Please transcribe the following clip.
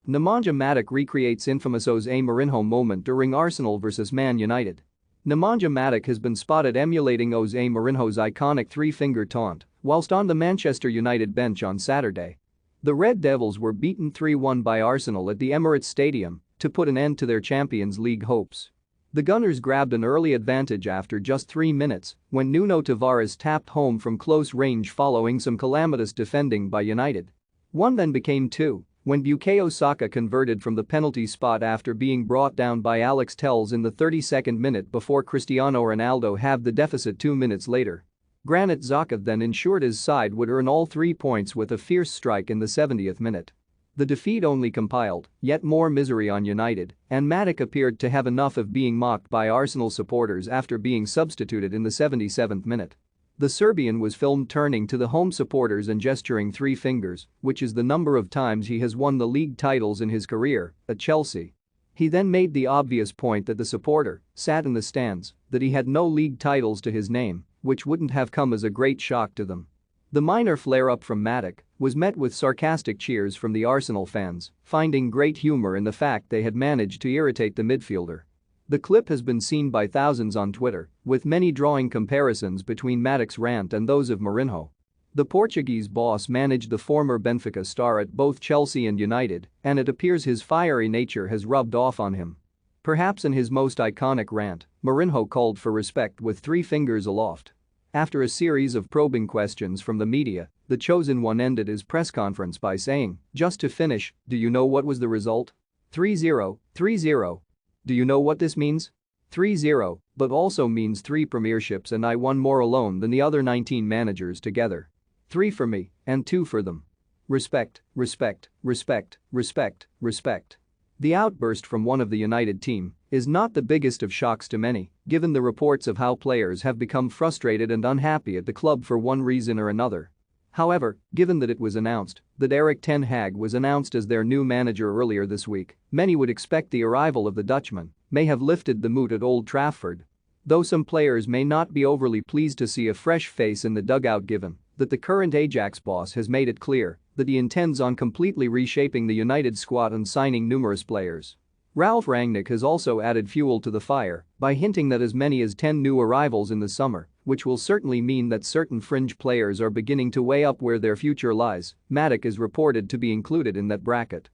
Nemanja Matic recreates infamous Jose Mourinho moment during Arsenal vs Man United. Nemanja Matic has been spotted emulating Jose Mourinho's iconic three-finger taunt whilst on the Manchester United bench on Saturday. The Red Devils were beaten 3-1 by Arsenal at the Emirates Stadium to put an end to their Champions League hopes. The Gunners grabbed an early advantage after just 3 minutes when Nuno Tavares tapped home from close range following some calamitous defending by United. One then became two when Bukayo Saka converted from the penalty spot after being brought down by Alex Telles in the 32nd minute before Cristiano Ronaldo halved the deficit 2 minutes later. Granit Xhaka then ensured his side would earn all 3 points with a fierce strike in the 70th minute. The defeat only compiled yet more misery on United, and Matic appeared to have enough of being mocked by Arsenal supporters after being substituted in the 77th minute. The Serbian was filmed turning to the home supporters and gesturing 3 fingers, which is the number of times he has won the league titles in his career at Chelsea. He then made the obvious point that the supporter sat in the stands, that he had no league titles to his name, which wouldn't have come as a great shock to them. The minor flare-up from Matic was met with sarcastic cheers from the Arsenal fans, finding great humor in the fact they had managed to irritate the midfielder. The clip has been seen by thousands on Twitter, with many drawing comparisons between Matic's rant and those of Mourinho. The Portuguese boss managed the former Benfica star at both Chelsea and United, and it appears his fiery nature has rubbed off on him. Perhaps in his most iconic rant, Mourinho called for respect with 3 fingers aloft. After a series of probing questions from the media, the chosen one ended his press conference by saying, "Just to finish, do you know what was the result? 3-0, 3-0. Do you know what this means? 3-0, but also means 3 premierships and I won more alone than the other 19 managers together. 3 for me and 2 for them. Respect, respect, respect, respect, respect." The outburst from one of the United team is not the biggest of shocks to many, given the reports of how players have become frustrated and unhappy at the club for one reason or another. However, given that it was announced that Erik ten Hag was announced as their new manager earlier this week, many would expect the arrival of the Dutchman may have lifted the mood at Old Trafford. Though some players may not be overly pleased to see a fresh face in the dugout given that the current Ajax boss has made it clear that he intends on completely reshaping the United squad and signing numerous players. Ralf Rangnick has also added fuel to the fire by hinting that as many as 10 new arrivals in the summer, which will certainly mean that certain fringe players are beginning to weigh up where their future lies. Matic is reported to be included in that bracket.